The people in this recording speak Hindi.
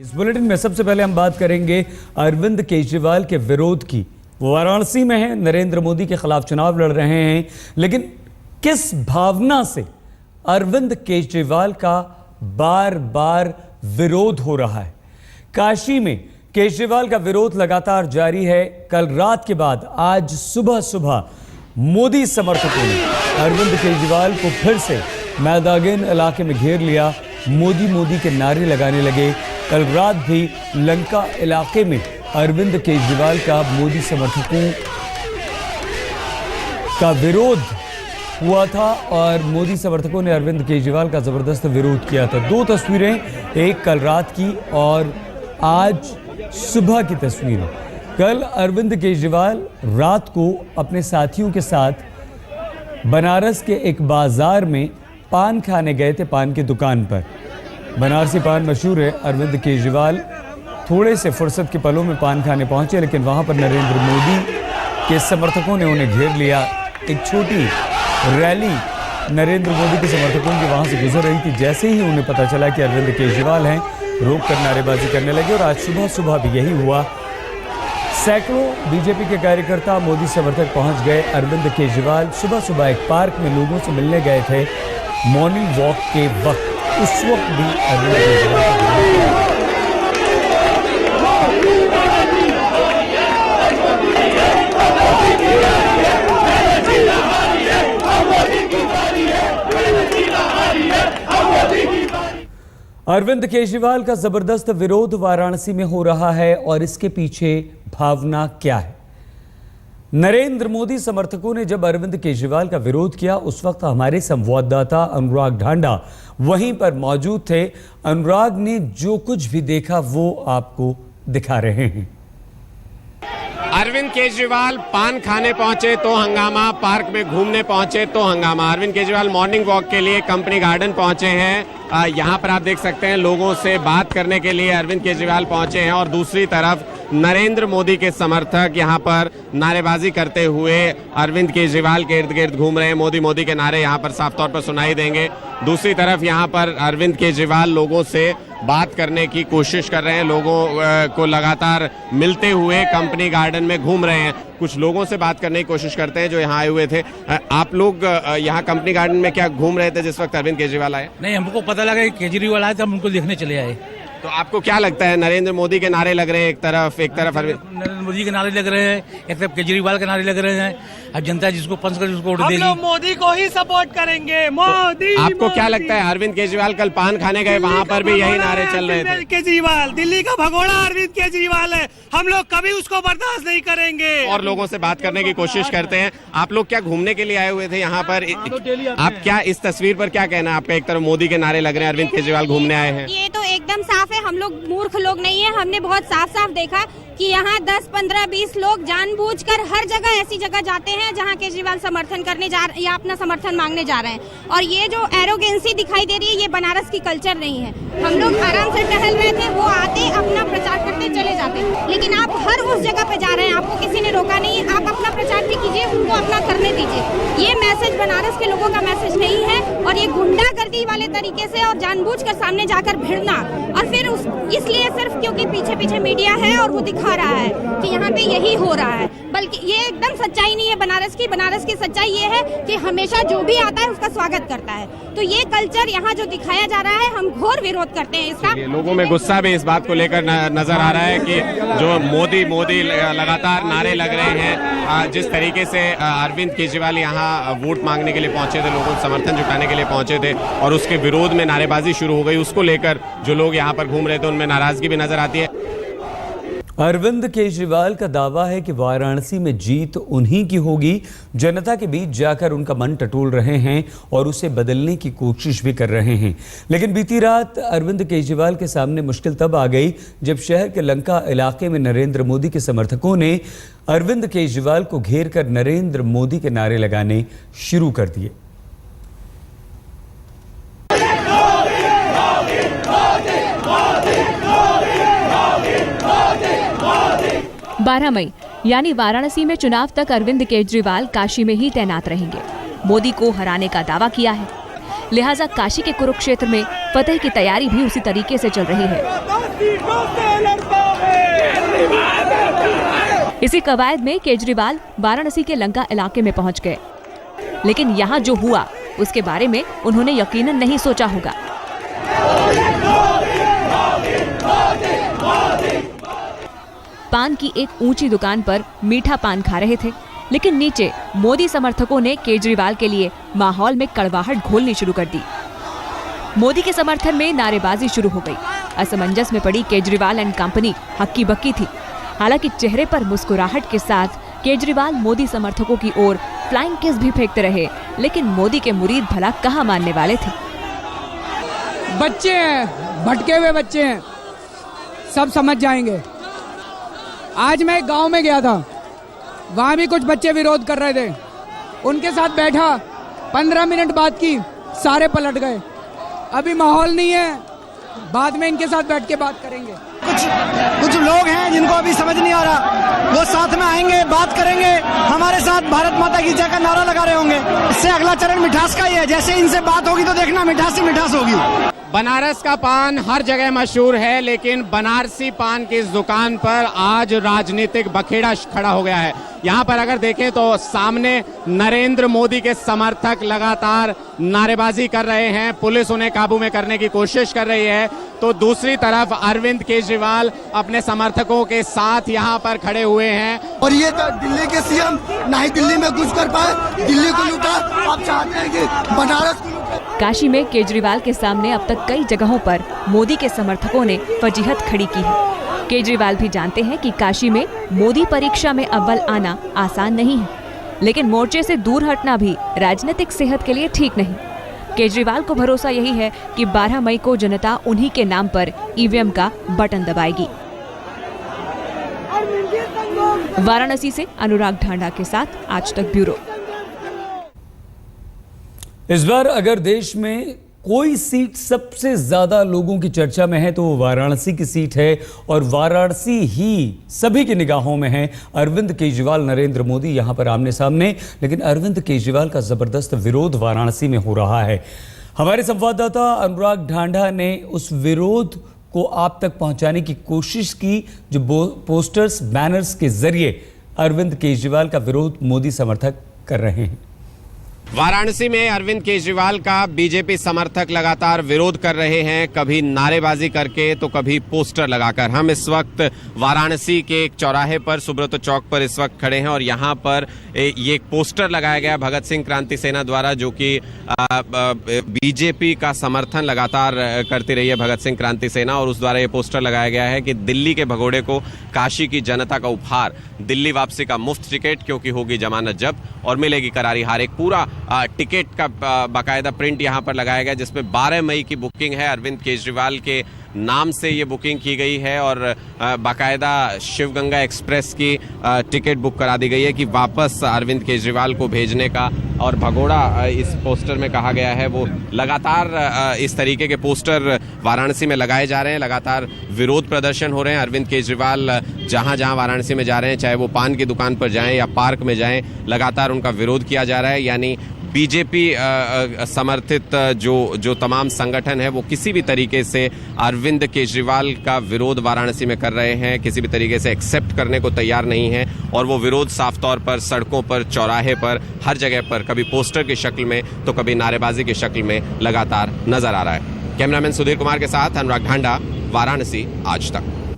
इस बुलेटिन में सबसे पहले हम बात करेंगे अरविंद केजरीवाल के विरोध की। वो वाराणसी में है, नरेंद्र मोदी के खिलाफ चुनाव लड़ रहे हैं, लेकिन किस भावना से अरविंद केजरीवाल का बार बार विरोध हो रहा है। काशी में केजरीवाल का विरोध लगातार जारी है। कल रात के बाद आज सुबह सुबह मोदी समर्थकों ने अरविंद केजरीवाल को फिर से मैदागिन इलाके में घेर लिया। मोदी मोदी के नारे लगाने लगे। कल रात भी लंका इलाके में अरविंद केजरीवाल का मोदी समर्थकों का विरोध हुआ था और मोदी समर्थकों ने अरविंद केजरीवाल का जबरदस्त विरोध किया था। दो तस्वीरें, एक कल रात की और आज सुबह की तस्वीरें। कल अरविंद केजरीवाल रात को अपने साथियों के साथ बनारस के एक बाजार में पान खाने गए थे, पान की दुकान पर। बनारसी पान मशहूर है। अरविंद केजरीवाल थोड़े से फुर्सत के पलों में पान खाने पहुंचे, लेकिन वहां पर नरेंद्र मोदी के समर्थकों ने उन्हें घेर लिया। एक छोटी रैली नरेंद्र मोदी के समर्थकों की वहां से गुजर रही थी। जैसे ही उन्हें पता चला कि अरविंद केजरीवाल हैं, रोक कर नारेबाजी करने लगे और आज सुबह सुबह भी यही हुआ। सैकड़ों बीजेपी के कार्यकर्ता, मोदी समर्थक पहुंच गए। अरविंद केजरीवाल सुबह सुबह एक पार्क में लोगों से मिलने गए थे। मॉर्निंग वॉक के वक्त उस वक्त भी अरविंद केजरीवाल अरविंद केजरीवाल का जबरदस्त विरोध वाराणसी में हो रहा है और इसके पीछे भावना क्या है। नरेंद्र मोदी समर्थकों ने जब अरविंद केजरीवाल का विरोध किया, उस वक्त हमारे संवाददाता अनुराग ढांडा वहीं पर मौजूद थे। अनुराग ने जो कुछ भी देखा वो आपको दिखा रहे हैं। अरविंद केजरीवाल पान खाने पहुंचे तो हंगामा, पार्क में घूमने पहुंचे तो हंगामा। अरविंद केजरीवाल मॉर्निंग वॉक के लिए कंपनी गार्डन पहुंचे हैं। यहां पर आप देख सकते हैं लोगों से बात करने के लिए अरविंद केजरीवाल पहुंचे हैं और दूसरी तरफ नरेंद्र मोदी के समर्थक यहां पर नारेबाजी करते हुए अरविंद केजरीवाल के इर्द गिर्द घूम रहे हैं। मोदी मोदी के नारे यहां पर साफ तौर पर सुनाई देंगे। दूसरी तरफ यहां पर अरविंद केजरीवाल लोगों से बात करने की कोशिश कर रहे हैं, लोगों को लगातार मिलते हुए कंपनी गार्डन में घूम रहे हैं। कुछ लोगों से बात करने की कोशिश करते हैं जो यहाँ आए हुए थे। आप लोग यहाँ कंपनी गार्डन में क्या घूम रहे थे जिस वक्त अरविंद केजरीवाल आए? नहीं, हमको पता लगा कि केजरीवाल आए तो हम उनको देखने चले आए। तो आपको क्या लगता है, नरेंद्र मोदी के नारे लग रहे हैं एक तरफ नरेंद्र मोदी के नारे लग रहे हैं, एक तरफ केजरीवाल के नारे लग रहे हैं। अब जनता जिसको पंच कर उसको वोट देगी। हम लोग मोदी को ही सपोर्ट करेंगे। मोदी। आपको क्या लगता है, अरविंद केजरीवाल कल पान खाने गए, वहाँ पर भी यही नारे चल रहे थे? केजरीवाल दिल्ली का भगोड़ा अरविंद केजरीवाल है, हम लोग कभी उसको बर्दाश्त नहीं करेंगे। और लोगों से बात करने की कोशिश करते हैं। आप लोग क्या घूमने के लिए आए हुए थे यहाँ पर? आप क्या इस तस्वीर पर क्या कहना है आपका? एक तरफ मोदी के नारे लग रहे हैं, अरविंद केजरीवाल घूमने आए हैं। ये तो एकदम साफ है, हम लोग मूर्ख लोग नहीं है। हमने बहुत साफ साफ देखा कि यहाँ 10, 15, 20 लोग जानबूझकर हर जगह ऐसी जगह जाते हैं जहाँ केजरीवाल समर्थन करने या अपना समर्थन मांगने जा रहे हैं। और ये जो एरोगेंसी दिखाई दे रही है, ये बनारस की कल्चर नहीं है। हम लोग आराम से टहल रहे थे, वो आते अपना प्रचार करते चले जाते, लेकिन आप हर उस जगह पे जा रहे हैं, आपको किसी ने रोका नहीं है। आप अपना प्रचार भी कीजिए, उनको अपना करने दीजिए। ये मैसेज बनारस के लोगों का मैसेज नहीं है और ये गुंडागर्दी वाले तरीके से और जानबूझकर सामने जाकर भिड़ना, और फिर इसलिए सिर्फ क्योंकि पीछे पीछे मीडिया है और वो दिखा रहा है कि यहाँ पे यही हो रहा है, बल्कि ये एकदम सच्चाई नहीं है बनारस की। बनारस की सच्चाई ये है कि हमेशा जो भी आता है उसका स्वागत करता है। तो ये कल्चर यहाँ जो दिखाया जा रहा है, हम घोर विरोध करते हैं इसका। लोगों में गुस्सा भी इस बात को लेकर नजर आ रहा है कि जो मोदी मोदी लगातार नारे लग रहे हैं। जिस तरीके से अरविंद केजरीवाल यहाँ वोट मांगने के लिए पहुंचे थे, लोगों को समर्थन जुटाने के लिए पहुंचे थे और उसके विरोध में नारेबाजी शुरू हो गई, उसको लेकर जो लोग यहाँ पर घूम रहे थे उनमें नाराजगी भी नजर आती है। अरविंद केजरीवाल का दावा है कि वाराणसी में जीत उन्हीं की होगी। जनता के बीच जाकर उनका मन टटोल रहे हैं और उसे बदलने की कोशिश भी कर रहे हैं। लेकिन बीती रात अरविंद केजरीवाल के सामने मुश्किल तब आ गई जब शहर के लंका इलाके में नरेंद्र मोदी के समर्थकों ने अरविंद केजरीवाल को घेर कर नरेंद्र मोदी के नारे लगाने शुरू कर दिए। 12 मई यानी वाराणसी में चुनाव तक अरविंद केजरीवाल काशी में ही तैनात रहेंगे। मोदी को हराने का दावा किया है। लिहाजा काशी के कुरुक्षेत्र में फतेह की तैयारी भी उसी तरीके से चल रही है। इसी कवायद में केजरीवाल वाराणसी के लंका इलाके में पहुंच गए, लेकिन यहाँ जो हुआ उसके बारे में उन्होंने यकीनन नहीं सोचा होगा। पान की एक ऊंची दुकान पर मीठा पान खा रहे थे, लेकिन नीचे मोदी समर्थकों ने केजरीवाल के लिए माहौल में कड़वाहट घोलनी शुरू कर दी। मोदी के समर्थन में नारेबाजी शुरू हो गई। असमंजस में पड़ी केजरीवाल एंड कंपनी हक्की बक्की थी। हालांकि चेहरे पर मुस्कुराहट के साथ केजरीवाल मोदी समर्थकों की ओर फ्लाइंग किस भी फेंकते रहे, लेकिन मोदी के मुरीद भला कहाँ मानने वाले थे। बच्चे हैं, भटके हुए बच्चे हैं, सब समझ जाएंगे। आज मैं एक गांव में गया था, वहां भी कुछ बच्चे विरोध कर रहे थे। उनके साथ बैठा, 15 मिनट बात की, सारे पलट गए। अभी माहौल नहीं है, बाद में इनके साथ बैठ के बात करेंगे। कुछ लोग हैं जिनको अभी समझ नहीं आ रहा, वो साथ में आएंगे, बात करेंगे, हमारे साथ भारत माता की जय का नारा लगा रहे होंगे। इससे अगला चरण मिठास का ही है। जैसे इनसे बात होगी तो देखना मिठास ही मिठास होगी। बनारस का पान हर जगह मशहूर है, लेकिन बनारसी पान की इस दुकान पर आज राजनीतिक बखेड़ा खड़ा हो गया है। यहाँ पर अगर देखें तो सामने नरेंद्र मोदी के समर्थक लगातार नारेबाजी कर रहे हैं, पुलिस उन्हें काबू में करने की कोशिश कर रही है, तो दूसरी तरफ अरविंद केजरीवाल अपने समर्थकों के साथ यहाँ पर खड़े हुए हैं। और ये तो दिल्ली के सीएम ना ही दिल्ली में घुस कर पाए, दिल्ली को लूटा, आप चाहते हैं कि बनारस को लूटा। काशी में केजरीवाल के सामने अब तक कई जगहों पर मोदी के समर्थकों ने फजीहत खड़ी की है। केजरीवाल भी जानते हैं कि काशी में मोदी परीक्षा में अव्वल आना आसान नहीं है, लेकिन मोर्चे से दूर हटना भी राजनीतिक सेहत के लिए ठीक नहीं। केजरीवाल को भरोसा यही है कि 12 मई को जनता उन्हीं के नाम पर ईवीएम का बटन दबाएगी। वाराणसी से अनुराग ढांडा के साथ आज तक ब्यूरो। इस बार अगर देश में कोई सीट सबसे ज्यादा लोगों की चर्चा में है तो वो वाराणसी की सीट है, और वाराणसी ही सभी की निगाहों में है। अरविंद केजरीवाल, नरेंद्र मोदी यहां पर आमने सामने, लेकिन अरविंद केजरीवाल का जबरदस्त विरोध वाराणसी में हो रहा है। हमारे संवाददाता अनुराग ढांडा ने उस विरोध को आप तक पहुंचाने की कोशिश की, जो पोस्टर्स, बैनर्स के जरिए अरविंद केजरीवाल का विरोध मोदी समर्थक कर रहे हैं। वाराणसी में अरविंद केजरीवाल का बीजेपी समर्थक लगातार विरोध कर रहे हैं, कभी नारेबाजी करके तो कभी पोस्टर लगाकर। हम इस वक्त वाराणसी के एक चौराहे पर, सुब्रतो चौक पर इस वक्त खड़े हैं, और यहाँ पर ये एक पोस्टर लगाया गया भगत सिंह क्रांति सेना द्वारा, जो कि बीजेपी का समर्थन लगातार करती रही है भगत सिंह क्रांति सेना, और उस द्वारा ये पोस्टर लगाया गया है कि दिल्ली के भगोड़े को काशी की जनता का उपहार, दिल्ली वापसी का मुफ्त टिकट, क्योंकि होगी जमानत जब्त और मिलेगी करारी हार। एक पूरा टिकट का बाकायदा प्रिंट यहाँ पर लगाया गया, जिसमें 12 मई की बुकिंग है। अरविंद केजरीवाल के नाम से ये बुकिंग की गई है, और बाकायदा शिव गंगा एक्सप्रेस की टिकट बुक करा दी गई है कि वापस अरविंद केजरीवाल को भेजने का। और भगोड़ा इस पोस्टर में कहा गया है, वो लगातार इस तरीके के पोस्टर वाराणसी में लगाए जा रहे हैं, लगातार विरोध प्रदर्शन हो रहे हैं। अरविंद केजरीवाल जहां जहां वाराणसी में जा रहे हैं, चाहे वो पान की दुकान पर जाएं या पार्क में जाएं, लगातार उनका विरोध किया जा रहा है। यानी बीजेपी समर्थित जो तमाम संगठन है, वो किसी भी तरीके से अरविंद केजरीवाल का विरोध वाराणसी में कर रहे हैं, किसी भी तरीके से एक्सेप्ट करने को तैयार नहीं है। और वो विरोध साफ तौर पर सड़कों पर, चौराहे पर, हर जगह पर, कभी पोस्टर की शक्ल में तो कभी नारेबाजी की शक्ल में लगातार नजर आ रहा है। कैमरामैन सुधीर कुमार के साथ अनुराग ढांडा, वाराणसी आज तक।